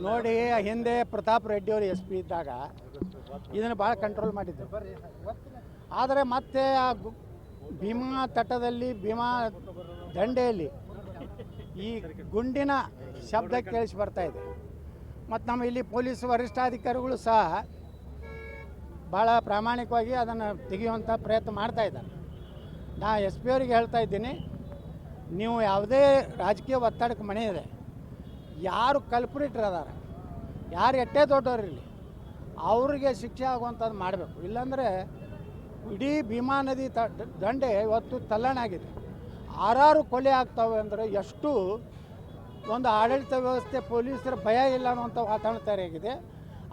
ನೋಡಿ, ಹಿಂದೆ ಪ್ರತಾಪ್ ರೆಡ್ಡಿ ಅವರು SP ಇದ್ದಾಗ ಇದನ್ನು ಭಾಳ ಕಂಟ್ರೋಲ್ ಮಾಡಿದ್ದರು. ಆದರೆ ಮತ್ತೆ ಆ ಭೀಮಾ ತಟದಲ್ಲಿ, ಭೀಮಾ ದಂಡೆಯಲ್ಲಿ ಈ ಗುಂಡಿನ ಶಬ್ದ ಕೇಳಿಸಿ ಬರ್ತಾ ಇದೆ. ಮತ್ತು ನಮ್ಮ ಇಲ್ಲಿ ಪೊಲೀಸ್ ವರಿಷ್ಠಾಧಿಕಾರಿಗಳು ಸಹ ಭಾಳ ಪ್ರಾಮಾಣಿಕವಾಗಿ ಅದನ್ನು ತೆಗೆಯುವಂಥ ಪ್ರಯತ್ನ ಮಾಡ್ತಾ ಇದ್ದಾರೆ. ನಾ SP ಅವರಿಗೆ ಹೇಳ್ತಾ ಇದ್ದೀನಿ, ನೀವು ಯಾವುದೇ ರಾಜಕೀಯ ಒತ್ತಡಕ್ಕೆ ಮಣೆ ಇದೆ, ಯಾರು ಕಲ್ಪ್ರಿಟ್ರ್ ಅದಾರ, ಯಾರು ಎಷ್ಟೇ ದೊಡ್ಡವರಿರಲಿ ಅವ್ರಿಗೆ ಶಿಕ್ಷೆ ಆಗುವಂಥದ್ದು ಮಾಡಬೇಕು. ಇಲ್ಲಾಂದರೆ ಇಡೀ ಭೀಮಾ ನದಿ ದಂಡೆ ಇವತ್ತು ತಲ್ಲಣಾಗಿದೆ. 6 ಕೊಲೆ ಆಗ್ತವೆ ಅಂದರೆ ಎಷ್ಟು ಒಂದು ಆಡಳಿತ ವ್ಯವಸ್ಥೆ, ಪೊಲೀಸರ ಭಯ ಇಲ್ಲ ಅನ್ನುವಂಥ ವಾತಾವರಣ ತಯಾರಾಗಿದೆ.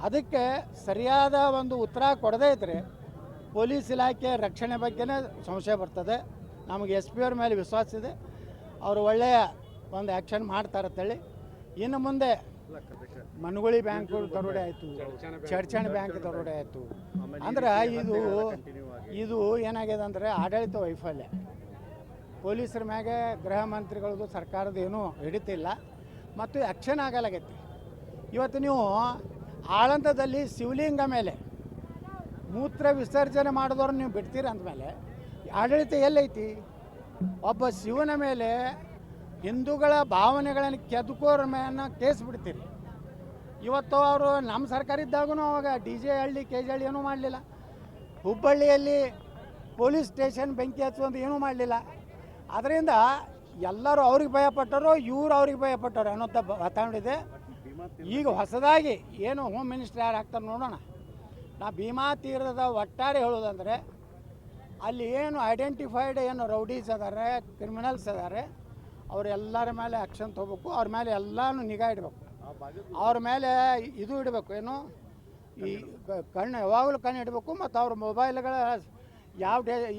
ಅದಕ್ಕೆ ಸರಿಯಾದ ಒಂದು ಉತ್ತರ ಕೊಡದೇ ಇದ್ದರೆ ಪೊಲೀಸ್ ಇಲಾಖೆ ರಕ್ಷಣೆ ಬಗ್ಗೆನೇ ಸಂಶಯ ಬರ್ತದೆ. ನಮಗೆ SP ಅವ್ರ ಮೇಲೆ ವಿಶ್ವಾಸ ಇದೆ, ಅವರು ಒಳ್ಳೆಯ ಒಂದು ಆ್ಯಕ್ಷನ್ ಮಾಡ್ತಾರೆ ಅಂತೇಳಿ. ಇನ್ನು ಮುಂದೆ ಮನುಗುಳಿ ಬ್ಯಾಂಕ್ ದರೋಡೆ ಆಯಿತು, ಚರ್ಚಣೆ ಬ್ಯಾಂಕ್ ದರೋಡೆ ಆಯಿತು ಅಂದ್ರೆ ಇದು ಏನಾಗಿದೆ ಅಂದರೆ ಆಡಳಿತ ವೈಫಲ್ಯ. ಪೊಲೀಸರ ಮ್ಯಾಗೆ ಗೃಹ ಮಂತ್ರಿಗಳದ್ದು ಸರ್ಕಾರದ ಏನೂ ಹಿಡಿತಿಲ್ಲ ಮತ್ತು ಆ್ಯಕ್ಷನ್ ಆಗಲಾಗೈತಿ. ಇವತ್ತು ನೀವು ಆಳಂದದಲ್ಲಿ ಶಿವಲಿಂಗ ಮೇಲೆ ಮೂತ್ರ ವಿಸರ್ಜನೆ ಮಾಡಿದವ್ರು ನೀವು ಬಿಡ್ತೀರ ಅಂದಮೇಲೆ ಆಡಳಿತ ಎಲ್ಲೈತಿ? ಒಬ್ಬ ಶಿವನ ಮೇಲೆ ಹಿಂದೂಗಳ ಭಾವನೆಗಳನ್ನು ಕೆದಕೋರ ಮೇಲೆ ಕೇಸ್ ಬಿಡ್ತೀರಿ. ಇವತ್ತು ಅವರು ನಮ್ಮ ಸರ್ಕಾರ ಇದ್ದಾಗೂ ಅವಾಗ DJ ಹಳ್ಳಿ KJ ಹಳ್ಳಿ ಏನೂ ಮಾಡಲಿಲ್ಲ. ಹುಬ್ಬಳ್ಳಿಯಲ್ಲಿ ಪೊಲೀಸ್ ಸ್ಟೇಷನ್ ಬೆಂಕಿ ಹಚ್ಚುವಂತ ಏನೂ ಮಾಡಲಿಲ್ಲ. ಅದರಿಂದ ಎಲ್ಲರೂ ಅವ್ರಿಗೆ ಭಯಪಟ್ಟರು, ಇವರು ಅವ್ರಿಗೆ ಭಯಪಟ್ಟರು ಅನ್ನೋಂಥ ವಾತಾವರಣ ಇದೆ. ಈಗ ಹೊಸದಾಗಿ ಏನು ಹೋಮ್ ಮಿನಿಸ್ಟರ್ ಯಾರು ಆಗ್ತಾರೆ ನೋಡೋಣ. ನಾ ಭೀಮಾ ತೀರದ ಒಟ್ಟಾರೆ ಹೇಳೋದಂದರೆ ಅಲ್ಲಿ ಏನು ಐಡೆಂಟಿಫೈಡ್ ಏನು ರೌಡೀಸ್ ಅದಾರೆ, ಕ್ರಿಮಿನಲ್ಸ್ ಅದಾರೆ, ಅವರೆಲ್ಲರ ಮೇಲೆ ಆ್ಯಕ್ಷನ್ ತೊಗೋಬೇಕು. ಅವ್ರ ಮೇಲೆ ಎಲ್ಲನೂ ನಿಗಾ ಇಡಬೇಕು. ಅವ್ರ ಮೇಲೆ ಇದು ಇಡಬೇಕು, ಏನು ಈ ಕಣ್ಣು ಯಾವಾಗಲೂ ಕಣ್ಣು ಇಡಬೇಕು. ಮತ್ತು ಅವ್ರ ಮೊಬೈಲ್ಗಳ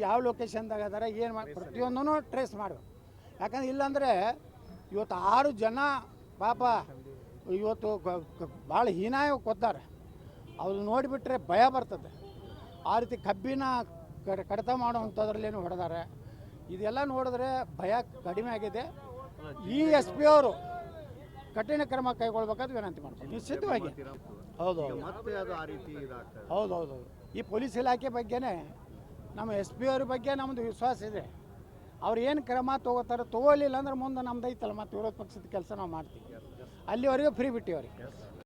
ಯಾವ ಲೊಕೇಶನ್ದಾಗ ಅದಾರೆ, ಏನು ಮಾಡಿ ಪ್ರತಿಯೊಂದೂ ಟ್ರೇಸ್ ಮಾಡಬೇಕು. ಯಾಕಂದ್ರೆ ಇಲ್ಲಾಂದರೆ ಇವತ್ತು 6 ಜನ ಪಾಪ ಇವತ್ತು ಭಾಳ ಹೀನಾಯ ಕೊತ್ತಾರೆ. ಅವ್ರು ನೋಡಿಬಿಟ್ರೆ ಭಯ ಬರ್ತದೆ. ಆ ರೀತಿ ಕಬ್ಬಿನ ಕಡಿತ ಮಾಡುವಂಥದ್ರಲ್ಲೇನು ಹೊಡೆದಾರೆ. ಇದೆಲ್ಲ ನೋಡಿದ್ರೆ ಭಯ ಕಡಿಮೆ ಆಗಿದೆ. ಈ SP ಅವರು ಕಠಿಣ ಕ್ರಮ ಕೈಗೊಳ್ಬೇಕಾದ್ರೆ ವಿನಂತಿ ಮಾಡ್ತಾರೆ ನಿಶ್ಚಿತವಾಗಿ. ಹೌದೌದು. ಈ ಪೊಲೀಸ್ ಇಲಾಖೆ ಬಗ್ಗೆನೇ ನಮ್ಮ SP ಅವ್ರ ಬಗ್ಗೆ ನಮ್ಮದು ವಿಶ್ವಾಸ ಇದೆ. ಅವ್ರು ಏನು ಕ್ರಮ ತೊಗೋತಾರೆ, ತೊಗೊಲಿಲ್ಲ ಅಂದ್ರೆ ಮುಂದೆ ನಮ್ದು ಐತಲ್ಲ, ಮತ್ತು ವಿರೋಧ ಪಕ್ಷದ ಕೆಲಸ ನಾವು ಮಾಡ್ತೀವಿ. ಅಲ್ಲಿವರೆಗೂ ಫ್ರೀ ಬಿಟ್ಟಿವಿ ಅವ್ರಿಗೆ.